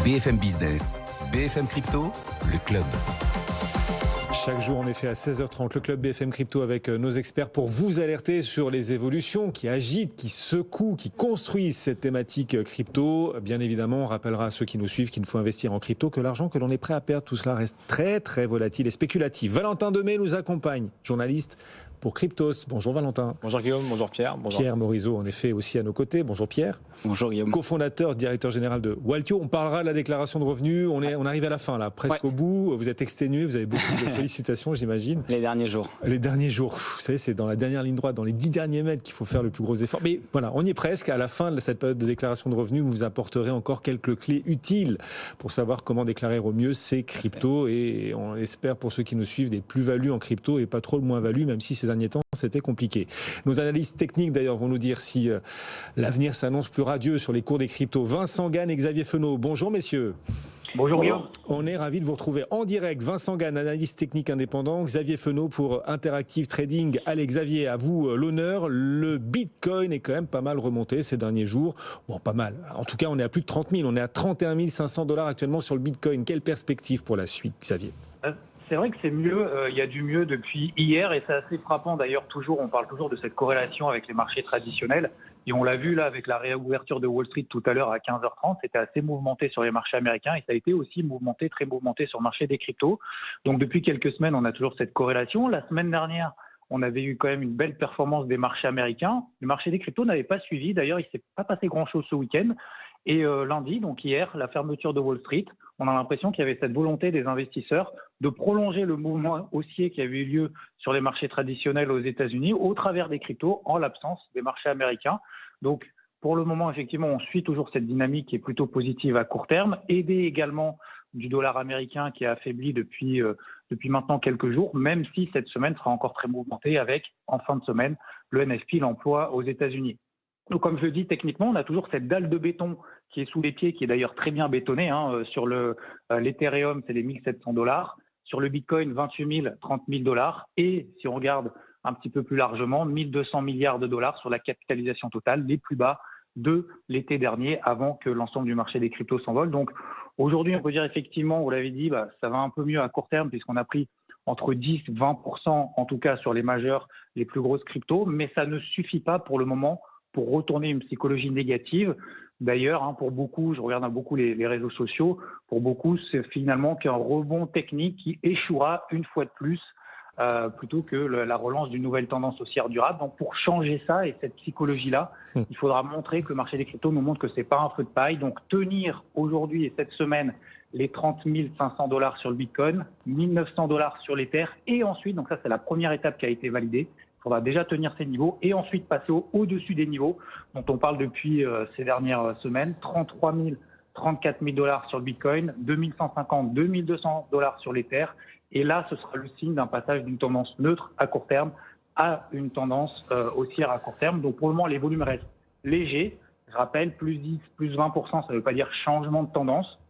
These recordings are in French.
BFM Business, BFM Crypto, le club. Chaque jour, en effet, à 16h30, le club BFM Crypto avec nos experts pour vous alerter sur les évolutions qui agitent, qui secouent, qui construisent cette thématique crypto. Bien évidemment, on rappellera à ceux qui nous suivent qu'il faut investir en crypto, que l'argent que l'on est prêt à perdre, tout cela reste très, très volatile et spéculatif. Valentin Demey nous accompagne, journaliste pour Cryptos. Bonjour Valentin. Bonjour Guillaume, bonjour Pierre. Bonjour. Pierre Morisot, en effet, aussi à nos côtés. Bonjour Pierre. Bonjour Guillaume. Co-fondateur, directeur général de Waltio. On parlera de la déclaration de revenus. On arrive à la fin, là, presque au bout. Vous êtes exténué, vous avez beaucoup de sollicitations, j'imagine. Les derniers jours. Les derniers jours. Vous savez, c'est dans la dernière ligne droite, dans les 10 derniers mètres qu'il faut faire le plus gros effort. Mais voilà, on y est presque. À la fin de cette période de déclaration de revenus, vous vous apporterez encore quelques clés utiles pour savoir comment déclarer au mieux ces cryptos. Et on espère, pour ceux qui nous suivent, des plus-values en crypto et pas trop le moins-value, même si ces derniers temps, c'était compliqué. Nos analystes techniques, d'ailleurs, vont nous dire si l'avenir s'annonce plus radieux sur les cours des cryptos. Vincent Gann et Xavier Fenot. Bonjour, messieurs. Bonjour Guillaume. On est ravis de vous retrouver en direct. Vincent Gann, analyste technique indépendant. Xavier Fenot pour Interactive Trading. Allez, Xavier, à vous l'honneur. Le Bitcoin est quand même pas mal remonté ces derniers jours. Bon, pas mal. En tout cas, on est à plus de 30 000. On est à 31 500 $ actuellement sur le Bitcoin. Quelle perspective pour la suite, Xavier ? C'est vrai que c'est mieux, il y a du mieux depuis hier et c'est assez frappant d'ailleurs on parle toujours de cette corrélation avec les marchés traditionnels et on l'a vu là avec la réouverture de Wall Street tout à l'heure à 15h30, c'était assez mouvementé sur les marchés américains et ça a été aussi très mouvementé sur le marché des cryptos. Donc depuis quelques semaines, on a toujours cette corrélation. La semaine dernière, on avait eu quand même une belle performance des marchés américains. Le marché des cryptos n'avait pas suivi, d'ailleurs il ne s'est pas passé grand-chose ce week-end. Et lundi, donc hier, la fermeture de Wall Street, on a l'impression qu'il y avait cette volonté des investisseurs de prolonger le mouvement haussier qui avait eu lieu sur les marchés traditionnels aux États-Unis au travers des cryptos en l'absence des marchés américains. Donc pour le moment, effectivement, on suit toujours cette dynamique qui est plutôt positive à court terme, aidée également du dollar américain qui a affaibli depuis maintenant quelques jours, même si cette semaine sera encore très mouvementée avec, en fin de semaine, le NFP, l'emploi aux États-Unis. Donc, comme je le dis, techniquement, on a toujours cette dalle de béton qui est sous les pieds, qui est d'ailleurs très bien bétonnée. Sur l'Ethereum, c'est les 1 700 $. Sur le Bitcoin, 28 000, 30 000 $. Et si on regarde un petit peu plus largement, 1 200 milliards de dollars sur la capitalisation totale, les plus bas de l'été dernier, avant que l'ensemble du marché des cryptos s'envole. Donc, aujourd'hui, on peut dire effectivement, vous l'avez dit, ça va un peu mieux à court terme, puisqu'on a pris entre 10 et 20%, en tout cas sur les majeurs, les plus grosses cryptos. Mais ça ne suffit pas pour le moment pour retourner une psychologie négative. D'ailleurs, pour beaucoup, je regarde beaucoup les réseaux sociaux, pour beaucoup, c'est finalement qu'un rebond technique qui échouera une fois de plus, plutôt que la relance d'une nouvelle tendance haussière durable. Donc, pour changer ça et cette psychologie-là, il faudra montrer que le marché des cryptos nous montre que c'est pas un feu de paille. Donc, tenir aujourd'hui et cette semaine les 30 500 $ sur le Bitcoin, 1 900 $ sur l'Ether, et ensuite, donc ça c'est la première étape qui a été validée. Il faudra déjà tenir ces niveaux et ensuite passer au-dessus des niveaux dont on parle depuis ces dernières semaines. 33 000, 34 000 $ sur le Bitcoin, 2150, 2200 $ sur l'Ether. Et là, ce sera le signe d'un passage d'une tendance neutre à court terme à une tendance haussière à court terme. Donc pour le moment, les volumes restent légers. Je rappelle, plus 10, plus 20%, ça ne veut pas dire changement de tendance,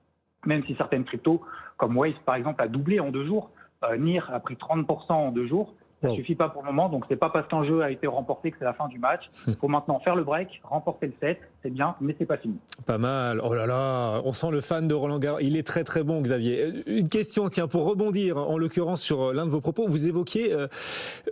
même si certaines cryptos, comme Waze par exemple, a doublé en 2 jours. NIR a pris 30% en 2 jours. Ça ne suffit pas pour le moment, donc c'est pas parce qu'un jeu a été remporté que c'est la fin du match. Il faut maintenant faire le break, remporter le set, c'est bien, mais c'est pas fini. Pas mal. Oh là là, on sent le fan de Roland Garros. Il est très très bon, Xavier. Une question, tiens, pour rebondir, en l'occurrence sur l'un de vos propos, vous évoquiez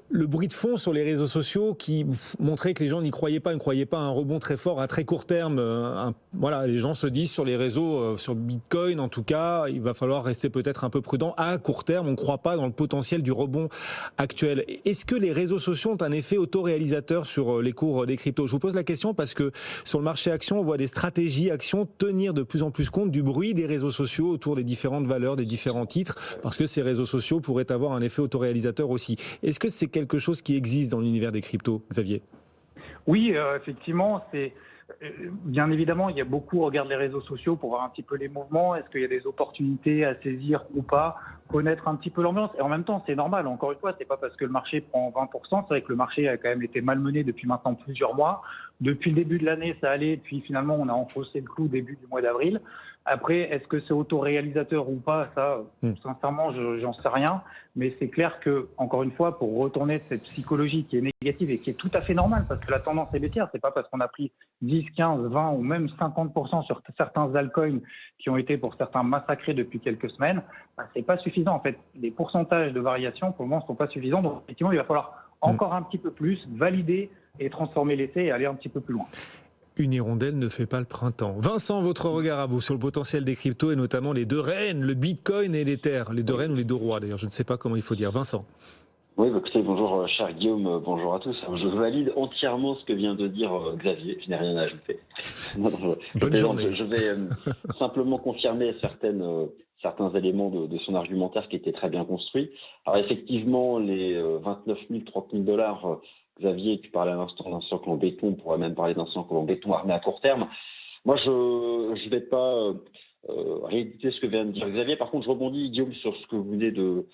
le bruit de fond sur les réseaux sociaux qui montrait que les gens n'y croyaient pas, à un rebond très fort à très court terme. Voilà, les gens se disent sur les réseaux, sur Bitcoin en tout cas, il va falloir rester peut-être un peu prudent. À court terme, on ne croit pas dans le potentiel du rebond actuel. Est-ce que les réseaux sociaux ont un effet autoréalisateur sur les cours des cryptos ? Je vous pose la question parce que sur le marché actions, on voit des stratégies actions tenir de plus en plus compte du bruit des réseaux sociaux autour des différentes valeurs, des différents titres, parce que ces réseaux sociaux pourraient avoir un effet autoréalisateur aussi. Est-ce que c'est quelque chose qui existe dans l'univers des cryptos, Xavier ? Oui, effectivement, bien évidemment, il y a beaucoup qui regardent les réseaux sociaux pour voir un petit peu les mouvements. Est-ce qu'il y a des opportunités à saisir ou pas, connaître un petit peu l'ambiance. Et en même temps, c'est normal. Encore une fois, c'est pas parce que le marché prend 20%. C'est vrai que le marché a quand même été malmené depuis maintenant plusieurs mois. Depuis le début de l'année, ça allait, puis finalement, on a enfoncé le clou début du mois d'avril. Après, est-ce que c'est autoréalisateur ou pas? Ça, sincèrement, j'en sais rien. Mais c'est clair que, encore une fois, pour retourner de cette psychologie qui est négative et qui est tout à fait normale, parce que la tendance est baissière, c'est pas parce qu'on a pris 10, 15, 20 ou même 50% sur certains altcoins qui ont été pour certains massacrés depuis quelques semaines, c'est pas suffisant. En fait, les pourcentages de variation, pour le moment, ne sont pas suffisants. Donc, effectivement, il va falloir encore un petit peu plus valider et transformer l'essai et aller un petit peu plus loin. Une hirondelle ne fait pas le printemps. Vincent, votre regard à vous sur le potentiel des cryptos et notamment les deux reines, le Bitcoin et l'Ether. Les deux reines ou les deux rois d'ailleurs, je ne sais pas comment il faut dire. Vincent. Oui, écoutez, bonjour cher Guillaume, bonjour à tous. Je valide entièrement ce que vient de dire Xavier, je n'ai rien à ajouter. Bonne journée. Je vais simplement confirmer certains éléments de son argumentaire qui étaient très bien construits. Alors effectivement, les 29 000, 30 000 $, Xavier, tu parlais à l'instant d'un socle en béton, on pourrait même parler d'un socle en béton armé à court terme. Moi, je ne vais pas rééditer ce que vient de dire Xavier. Par contre, je rebondis, Guillaume, sur ce que vous venez de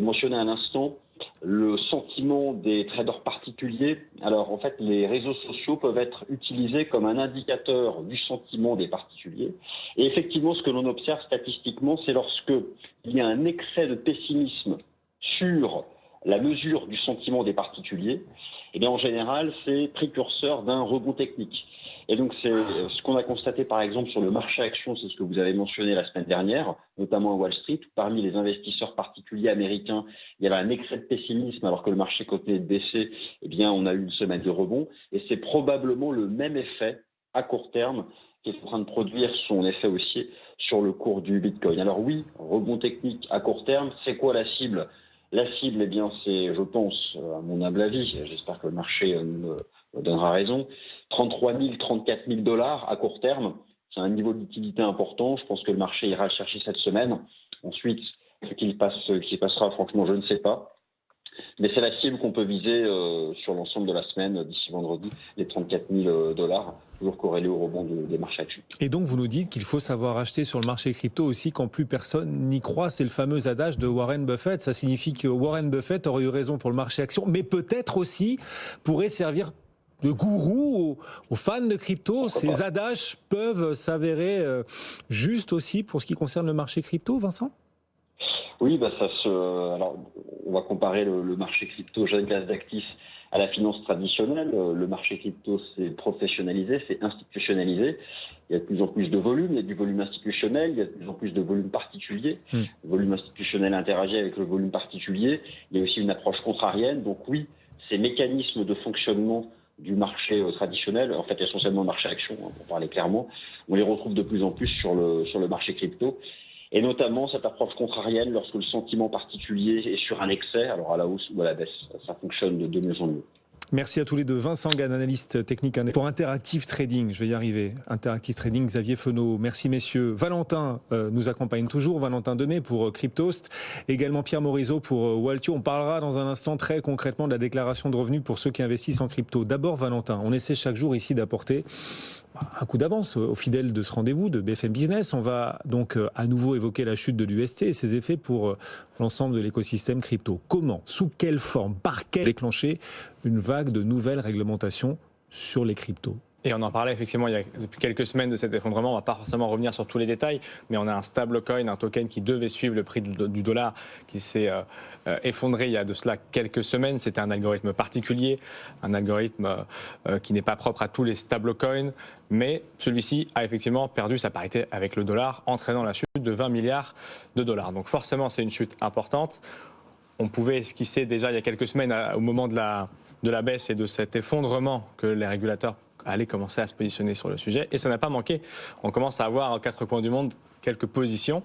mentionner à l'instant, le sentiment des traders particuliers. Alors, en fait, les réseaux sociaux peuvent être utilisés comme un indicateur du sentiment des particuliers. Et effectivement, ce que l'on observe statistiquement, c'est lorsque il y a un excès de pessimisme sur la mesure du sentiment des particuliers, eh bien en général, c'est précurseur d'un rebond technique. Et donc, c'est ce qu'on a constaté, par exemple, sur le marché actions, c'est ce que vous avez mentionné la semaine dernière, notamment à Wall Street, où parmi les investisseurs particuliers américains, il y avait un excès de pessimisme, alors que le marché continuait de baisser, eh bien, on a eu une semaine de rebond. Et c'est probablement le même effet à court terme qui est en train de produire son effet haussier sur le cours du Bitcoin. Alors oui, rebond technique à court terme, c'est quoi la cible ? La cible, eh bien, c'est, je pense, à mon humble avis, j'espère que le marché me donnera raison, 33 000, 34 000 $ à court terme. C'est un niveau de liquidité important. Je pense que le marché ira le chercher cette semaine. Ensuite, ce qui passera, franchement, je ne sais pas. Mais c'est la cible qu'on peut viser sur l'ensemble de la semaine, d'ici vendredi, les 34 000 $, toujours corrélés au rebond des marchés actions. Et donc vous nous dites qu'il faut savoir acheter sur le marché crypto aussi quand plus personne n'y croit. C'est le fameux adage de Warren Buffett. Ça signifie que Warren Buffett aurait eu raison pour le marché actions, mais peut-être aussi pourrait servir de gourou aux fans de crypto. Ces adages peuvent s'avérer justes aussi pour ce qui concerne le marché crypto, Vincent ? Oui, alors, on va comparer le marché crypto, jeune classe d'actifs, à la finance traditionnelle. Le marché crypto, c'est professionnalisé, c'est institutionnalisé. Il y a de plus en plus de volume, il y a du volume institutionnel, il y a de plus en plus de volume particulier. Le volume institutionnel interagit avec le volume particulier. Il y a aussi une approche contrarienne. Donc oui, ces mécanismes de fonctionnement du marché traditionnel, en fait essentiellement le marché action, pour parler clairement, on les retrouve de plus en plus sur le marché crypto. Et notamment cette approche contrarienne lorsque le sentiment particulier est sur un excès, alors à la hausse ou à la baisse. Ça fonctionne de mieux en mieux. Merci à tous les deux. Vincent Gann, analyste technique pour Interactive Trading. Je vais y arriver. Interactive Trading, Xavier Fenot. Merci messieurs. Valentin nous accompagne toujours. Valentin Demey pour Cryptost. Également Pierre Morisot pour Waltio. On parlera dans un instant très concrètement de la déclaration de revenus pour ceux qui investissent en crypto. D'abord Valentin, on essaie chaque jour ici d'apporter un coup d'avance aux fidèles de ce rendez-vous de BFM Business. On va donc à nouveau évoquer la chute de l'UST et ses effets pour l'ensemble de l'écosystème crypto. Comment, sous quelle forme, par quel déclencher une vague de nouvelles réglementations sur les cryptos? Et on en parlait effectivement depuis quelques semaines de cet effondrement. On ne va pas forcément revenir sur tous les détails, mais on a un stablecoin, un token qui devait suivre le prix du dollar, qui s'est effondré il y a de cela quelques semaines. C'était un algorithme particulier, un algorithme qui n'est pas propre à tous les stablecoins, mais celui-ci a effectivement perdu sa parité avec le dollar, entraînant la chute de 20 milliards de dollars. Donc forcément, c'est une chute importante. On pouvait esquisser déjà il y a quelques semaines, au moment de la baisse et de cet effondrement, que les régulateurs allaient commencer à se positionner sur le sujet. Et ça n'a pas manqué. On commence à avoir aux quatre coins du monde quelques positions,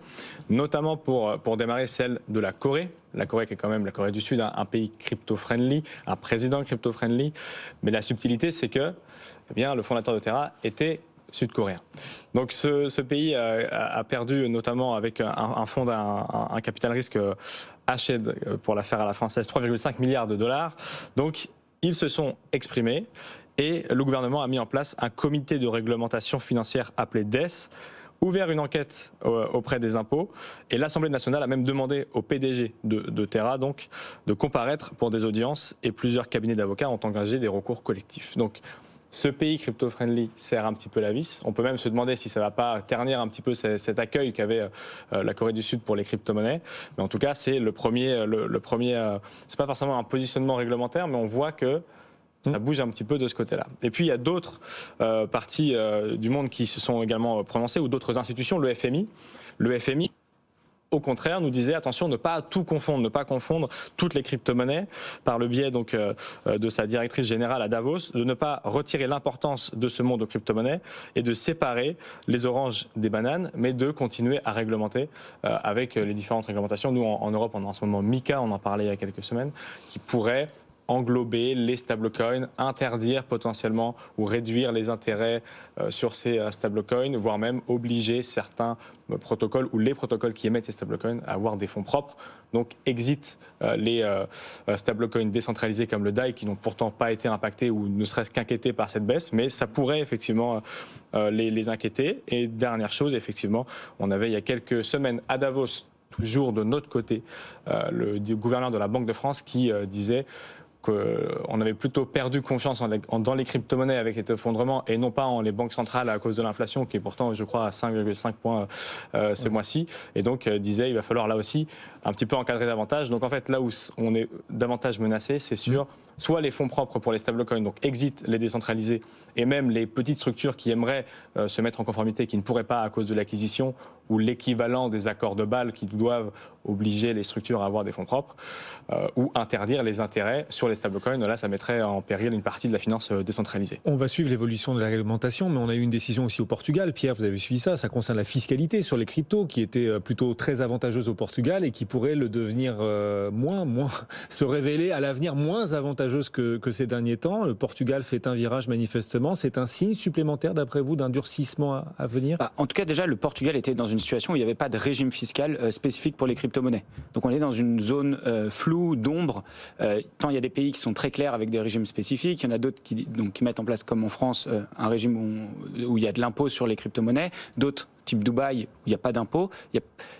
notamment pour démarrer celle de la Corée. La Corée qui est quand même la Corée du Sud, un pays crypto-friendly, un président crypto-friendly. Mais la subtilité, c'est que le fondateur de Terra était sud-coréen. Donc ce pays a perdu, notamment avec un fonds un capital risque haché pour l'affaire à la française, 3,5 milliards de dollars. Donc ils se sont exprimés. Et le gouvernement a mis en place un comité de réglementation financière appelé DES, ouvert une enquête auprès des impôts. Et l'Assemblée nationale a même demandé au PDG de Terra donc, de comparaître pour des audiences. Et plusieurs cabinets d'avocats ont engagé des recours collectifs. Donc ce pays crypto-friendly serre un petit peu la vis. On peut même se demander si ça ne va pas ternir un petit peu cet accueil qu'avait la Corée du Sud pour les crypto-monnaies. Mais en tout cas, c'est le premier c'est pas forcément un positionnement réglementaire, mais on voit que ça bouge un petit peu de ce côté-là. Et puis, il y a d'autres parties du monde qui se sont également prononcées, ou d'autres institutions, le FMI. Le FMI, au contraire, nous disait attention, ne pas tout confondre, ne pas confondre toutes les crypto-monnaies par le biais donc de sa directrice générale à Davos, de ne pas retirer l'importance de ce monde de crypto-monnaies et de séparer les oranges des bananes, mais de continuer à réglementer avec les différentes réglementations. Nous, en Europe, on a en ce moment MiCA, on en parlait il y a quelques semaines, qui pourrait englober les stablecoins, interdire potentiellement ou réduire les intérêts sur ces stablecoins, voire même obliger certains protocoles ou les protocoles qui émettent ces stablecoins à avoir des fonds propres. Donc exit les stablecoins décentralisés comme le DAI qui n'ont pourtant pas été impactés ou ne serait-ce qu'inquiétés par cette baisse, mais ça pourrait effectivement les inquiéter. Et dernière chose, effectivement, on avait il y a quelques semaines à Davos, toujours de notre côté, le gouverneur de la Banque de France qui disait qu'on avait plutôt perdu confiance dans les crypto-monnaies avec cet effondrement et non pas en les banques centrales à cause de l'inflation qui est pourtant, je crois, à 5,5 points ce mois-ci. Et donc, disait il va falloir là aussi un petit peu encadrer davantage. Donc en fait, là où on est davantage menacé, c'est sur soit les fonds propres pour les stablecoins, donc exit les décentralisés, et même les petites structures qui aimeraient se mettre en conformité, qui ne pourraient pas à cause de l'acquisition, ou l'équivalent des accords de Bâle qui doivent obliger les structures à avoir des fonds propres, ou interdire les intérêts sur les stablecoins. Là, ça mettrait en péril une partie de la finance décentralisée. On va suivre l'évolution de la réglementation, mais on a eu une décision aussi au Portugal. Pierre, vous avez suivi ça, ça concerne la fiscalité sur les cryptos, qui était plutôt très avantageuse au Portugal et qui pourrait le devenir se révéler à l'avenir moins avantageuse que ces derniers temps. Le Portugal fait un virage manifestement. C'est un signe supplémentaire, d'après vous, d'un durcissement à venir ? En tout cas, déjà, le Portugal était dans une situation où il n'y avait pas de régime fiscal spécifique pour les crypto-monnaies. Donc on est dans une zone floue, d'ombre. Tant il y a des pays qui sont très clairs avec des régimes spécifiques, il y en a d'autres qui mettent en place, comme en France, un régime où il y a de l'impôt sur les crypto-monnaies, d'autres type Dubaï, où il n'y a pas d'impôt.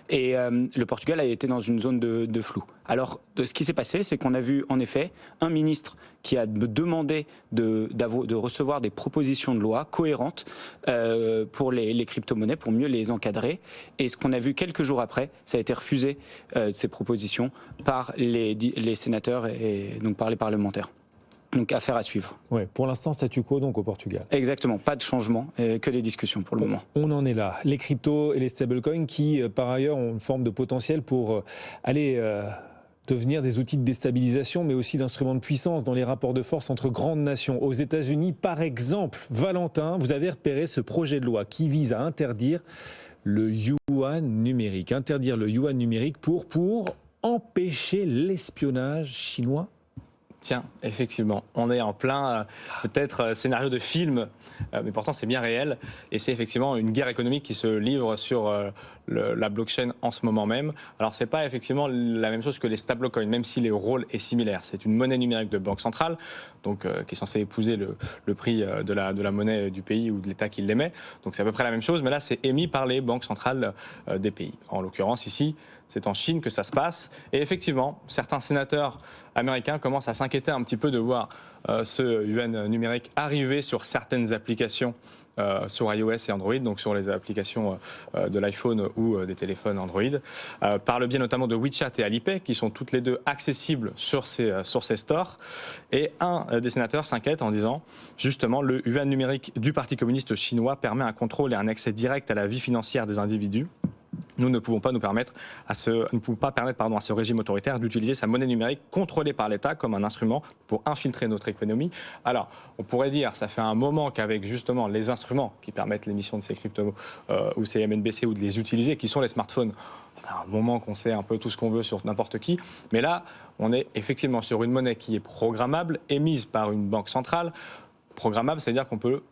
Et le Portugal a été dans une zone de flou. Alors, ce qui s'est passé, c'est qu'on a vu, en effet, un ministre qui a demandé de recevoir des propositions de loi cohérentes pour les crypto-monnaies, pour mieux les encadrer. Et ce qu'on a vu quelques jours après, ça a été refusé, ces propositions, par les sénateurs et donc par les parlementaires. Donc, affaire à suivre. Ouais, pour l'instant, statu quo donc au Portugal. Exactement, pas de changement, que des discussions pour le moment. On en est là. Les cryptos et les stablecoins qui, par ailleurs, ont une forme de potentiel pour aller devenir des outils de déstabilisation, mais aussi d'instruments de puissance dans les rapports de force entre grandes nations. Aux États-Unis, par exemple, Valentin, vous avez repéré ce projet de loi qui vise à interdire le yuan numérique. Interdire le yuan numérique pour empêcher l'espionnage chinois. Tiens, effectivement, on est en plein, peut-être, scénario de film, mais pourtant c'est bien réel. Et c'est effectivement une guerre économique qui se livre sur la blockchain en ce moment même. Alors, c'est pas effectivement la même chose que les stablecoins, même si le rôle est similaire. C'est une monnaie numérique de banque centrale, donc qui est censée épouser le prix de la monnaie du pays ou de l'État qui l'émet. Donc, c'est à peu près la même chose, mais là, c'est émis par les banques centrales des pays. En l'occurrence, ici, c'est en Chine que ça se passe. Et effectivement, certains sénateurs américains commencent à s'inquiéter un petit peu de voir ce yuan numérique arriver sur certaines applications sur iOS et Android, donc sur les applications de l'iPhone ou des téléphones Android, par le biais notamment de WeChat et Alipay, qui sont toutes les deux accessibles sur ces stores. Et un des sénateurs s'inquiète en disant, justement, le yuan numérique du Parti communiste chinois permet un contrôle et un accès direct à la vie financière des individus. Nous ne pouvons pas permettre à ce régime autoritaire d'utiliser sa monnaie numérique contrôlée par l'État comme un instrument pour infiltrer notre économie. Alors, on pourrait dire, ça fait un moment qu'avec justement les instruments qui permettent l'émission de ces cryptos ou ces MNBC ou de les utiliser, qui sont les smartphones, ça fait un moment qu'on sait un peu tout ce qu'on veut sur n'importe qui, mais là, on est effectivement sur une monnaie qui est programmable, émise par une banque centrale. Programmable, c'est-à-dire qu'on peut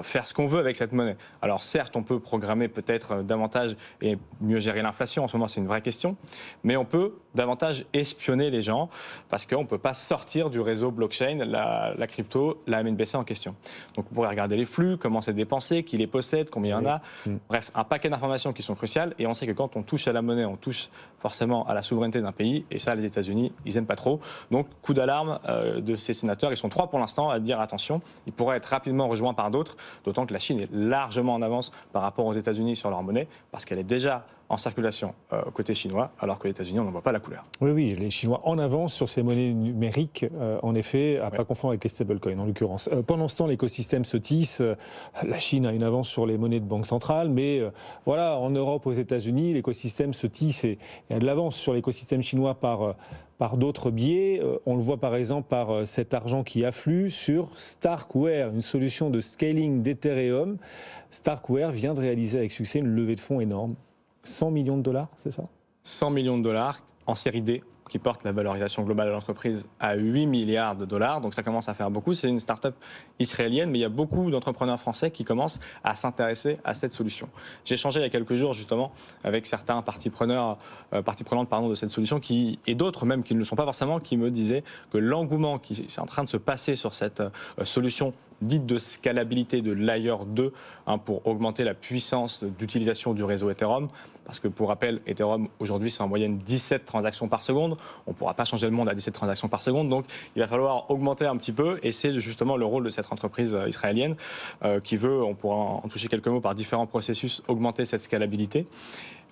faire ce qu'on veut avec cette monnaie. Alors certes, on peut programmer peut-être davantage et mieux gérer l'inflation, en ce moment c'est une vraie question, mais on peut davantage espionner les gens parce qu'on ne peut pas sortir du réseau blockchain la crypto, la MNBC en question. Donc on pourrait regarder les flux, comment c'est dépensé, qui les possède, combien il y en a. Bref, un paquet d'informations qui sont cruciales et on sait que quand on touche à la monnaie, on touche forcément à la souveraineté d'un pays et ça les États-Unis, ils n'aiment pas trop. Donc coup d'alarme de ces sénateurs, ils sont 3 pour l'instant à dire attention, ils pourraient être rapidement rejoints par d'autres, d'autant que la Chine est largement en avance par rapport aux États-Unis sur leur monnaie parce qu'elle est déjà en circulation côté chinois, alors que les États-Unis, on n'en voit pas la couleur. Oui, les Chinois en avance sur ces monnaies numériques, en effet, à ne pas confondre avec les stablecoins en l'occurrence. Pendant ce temps, l'écosystème se tisse. La Chine a une avance sur les monnaies de banque centrale, mais voilà, en Europe, aux États-Unis, l'écosystème se tisse et a de l'avance sur l'écosystème chinois par d'autres biais. On le voit par exemple par cet argent qui afflue sur Starkware, une solution de scaling d'Ethereum. Starkware vient de réaliser avec succès une levée de fonds énorme. 100 millions de dollars, c'est ça ? 100 millions de dollars en série D, qui porte la valorisation globale de l'entreprise à 8 milliards de dollars. Donc ça commence à faire beaucoup. C'est une start-up israélienne, mais il y a beaucoup d'entrepreneurs français qui commencent à s'intéresser à cette solution. J'ai échangé il y a quelques jours justement avec certains parties prenantes de cette solution et d'autres même qui ne le sont pas forcément, qui me disaient que l'engouement qui est en train de se passer sur cette solution dite de scalabilité de Layer 2 pour augmenter la puissance d'utilisation du réseau Ethereum. Parce que pour rappel, Ethereum aujourd'hui c'est en moyenne 17 transactions par seconde. On ne pourra pas changer le monde à 17 transactions par seconde. Donc il va falloir augmenter un petit peu. Et c'est justement le rôle de cette entreprise israélienne qui veut, on pourra en toucher quelques mots par différents processus, augmenter cette scalabilité.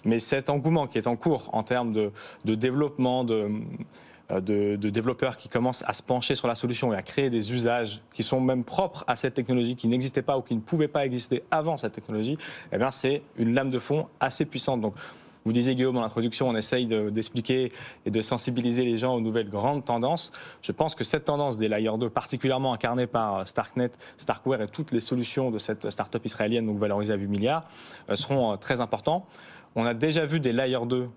Mais cet engouement qui est en cours en termes de développement, de développeurs qui commencent à se pencher sur la solution et à créer des usages qui sont même propres à cette technologie, qui n'existaient pas ou qui ne pouvaient pas exister avant cette technologie, eh bien c'est une lame de fond assez puissante. Donc, vous disiez, Guillaume, dans l'introduction, on essaye d'expliquer et de sensibiliser les gens aux nouvelles grandes tendances. Je pense que cette tendance des Layer 2, particulièrement incarnée par Starknet, Starkware et toutes les solutions de cette start-up israélienne, donc valorisée à 8 milliards, seront très importants. On a déjà vu des Layer 2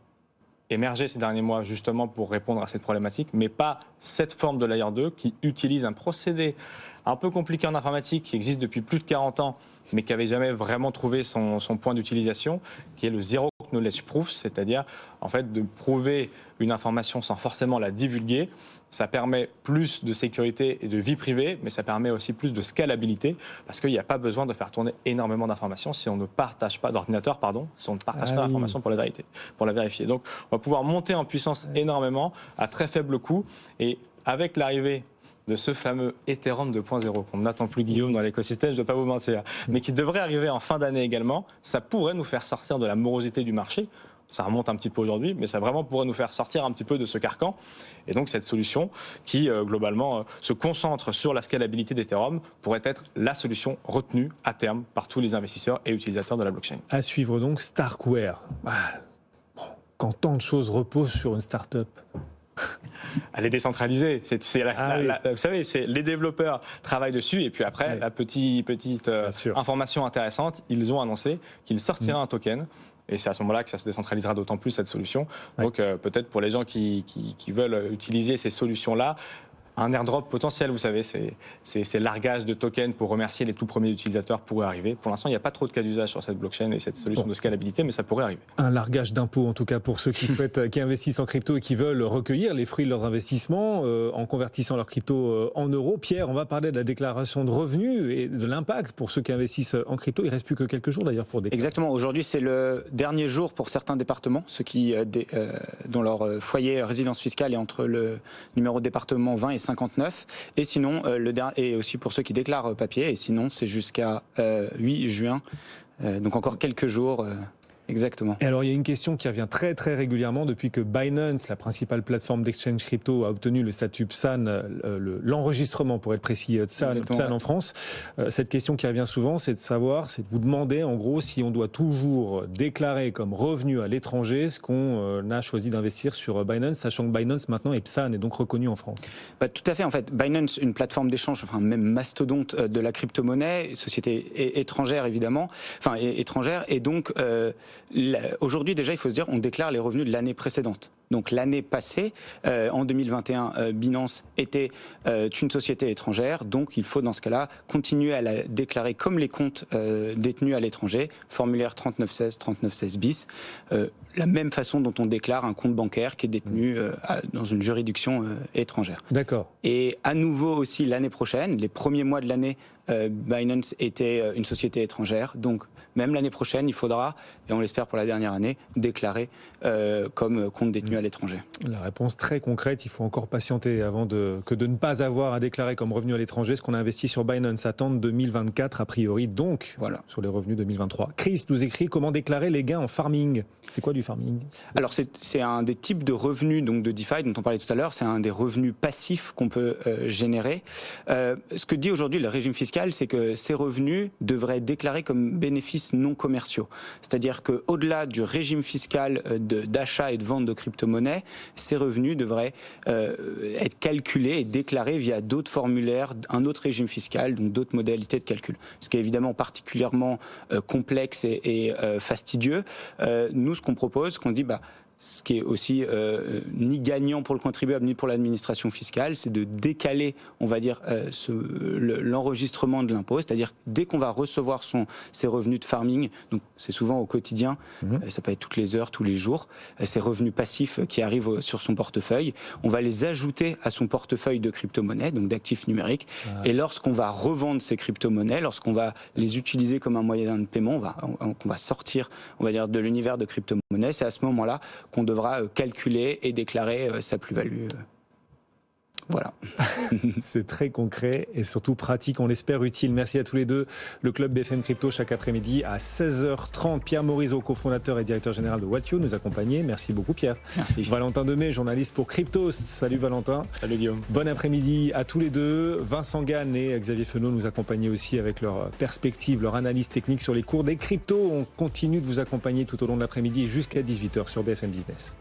émerger ces derniers mois justement pour répondre à cette problématique, mais pas cette forme de Layer 2 qui utilise un procédé un peu compliqué en informatique qui existe depuis plus de 40 ans, mais qui n'avait jamais vraiment trouvé son point d'utilisation, qui est le Zero Knowledge Proof, c'est-à-dire en fait de prouver une information sans forcément la divulguer. Ça permet plus de sécurité et de vie privée, mais ça permet aussi plus de scalabilité, parce qu'il n'y a pas besoin de faire tourner énormément d'informations si on ne partage pas d'ordinateur, si on ne partage pas l'information pour la vérifier. Donc on va pouvoir monter en puissance énormément à très faible coût, et avec l'arrivée de ce fameux Ethereum 2.0 qu'on n'attend plus, Guillaume, dans l'écosystème, je ne vais pas vous mentir, mais qui devrait arriver en fin d'année également, ça pourrait nous faire sortir de la morosité du marché. Ça remonte un petit peu aujourd'hui, mais ça vraiment pourrait nous faire sortir un petit peu de ce carcan. Et donc cette solution qui, globalement, se concentre sur la scalabilité d'Ethereum pourrait être la solution retenue à terme par tous les investisseurs et utilisateurs de la blockchain. À suivre donc Starkware. Quand tant de choses reposent sur une start-up. Elle est décentralisée. Vous savez, les développeurs travaillent dessus et puis après, la petite information intéressante, ils ont annoncé qu'ils sortiraient un token. Et c'est à ce moment-là que ça se décentralisera d'autant plus, cette solution. Donc peut-être pour les gens qui veulent utiliser ces solutions-là, un airdrop potentiel, vous savez, c'est largage de tokens pour remercier les tout premiers utilisateurs pourrait arriver. Pour l'instant, il n'y a pas trop de cas d'usage sur cette blockchain et cette solution de scalabilité, mais ça pourrait arriver. Un largage d'impôts, en tout cas, pour ceux qui souhaitent, qui investissent en crypto et qui veulent recueillir les fruits de leurs investissements en convertissant leur crypto en euros. Pierre, on va parler de la déclaration de revenus et de l'impact pour ceux qui investissent en crypto. Il ne reste plus que quelques jours d'ailleurs pour déclarer. Exactement. Aujourd'hui, c'est le dernier jour pour certains départements, ceux dont leur foyer résidence fiscale est entre le numéro de département 20 et 59, et sinon et aussi pour ceux qui déclarent papier, et sinon c'est jusqu'à 8 juin, donc encore quelques jours. Exactement. Et alors il y a une question qui revient très très régulièrement depuis que Binance, la principale plateforme d'exchange crypto, a obtenu le statut PSAN, l'enregistrement pour être précis, PSAN en France. Cette question qui revient souvent, c'est de vous demander en gros si on doit toujours déclarer comme revenu à l'étranger ce qu'on a choisi d'investir sur Binance, sachant que Binance maintenant est PSAN et donc reconnu en France. Tout à fait, en fait, Binance, une plateforme d'échange, enfin même mastodonte de la crypto-monnaie, société étrangère évidemment, étrangère, et donc Aujourd'hui, déjà, il faut se dire, on déclare les revenus de l'année précédente. Donc l'année passée, en 2021, Binance était une société étrangère, donc il faut dans ce cas-là continuer à la déclarer comme les comptes détenus à l'étranger, formulaire 3916, 3916 bis, la même façon dont on déclare un compte bancaire qui est détenu dans une juridiction étrangère. D'accord. Et à nouveau aussi l'année prochaine, les premiers mois de l'année, Binance était une société étrangère, donc même l'année prochaine, il faudra, et on l'espère pour la dernière année, déclarer comme compte détenu à l'étranger. La réponse très concrète, il faut encore patienter avant que de ne pas avoir à déclarer comme revenu à l'étranger ce qu'on a investi sur Binance. Attendre 2024 a priori, donc voilà, sur les revenus 2023. Chris nous écrit comment déclarer les gains en farming. C'est quoi du farming? Alors c'est un des types de revenus donc de DeFi dont on parlait tout à l'heure, c'est un des revenus passifs qu'on peut générer. Ce que dit aujourd'hui le régime fiscal, c'est que ces revenus devraient être déclarés comme bénéfices non commerciaux. C'est-à-dire qu'au-delà du régime fiscal d'achat et de vente de crypto-monnaies, ces revenus devraient être calculés et déclarés via d'autres formulaires, un autre régime fiscal, donc d'autres modalités de calcul. Ce qui est évidemment particulièrement complexe et fastidieux. Nous, ce qu'on propose, ce qu'on dit, ce qui est aussi ni gagnant pour le contribuable ni pour l'administration fiscale, c'est de décaler, on va dire, l'enregistrement de l'impôt, c'est-à-dire dès qu'on va recevoir ses revenus de farming, donc c'est souvent au quotidien, ça peut être toutes les heures, tous les jours, ces revenus passifs qui arrivent sur son portefeuille, on va les ajouter à son portefeuille de crypto-monnaies, donc d'actifs numériques, et lorsqu'on va revendre ces crypto-monnaies, lorsqu'on va les utiliser comme un moyen de paiement, on va sortir, on va dire, de l'univers de crypto-monnaies, c'est à ce moment-là qu'on devra calculer et déclarer sa plus-value. Voilà. C'est très concret et surtout pratique, on l'espère utile. Merci à tous les deux. Le club BFM Crypto chaque après-midi à 16h30. Pierre Morisot, cofondateur et directeur général de Watio, nous accompagnait. Merci beaucoup Pierre. Merci. Valentin Demey, journaliste pour Cryptos. Salut Valentin. Salut Guillaume. Bon après-midi à tous les deux. Vincent Gann et Xavier Fenot nous accompagnaient aussi avec leur perspective, leur analyse technique sur les cours des cryptos. On continue de vous accompagner tout au long de l'après-midi jusqu'à 18h sur BFM Business.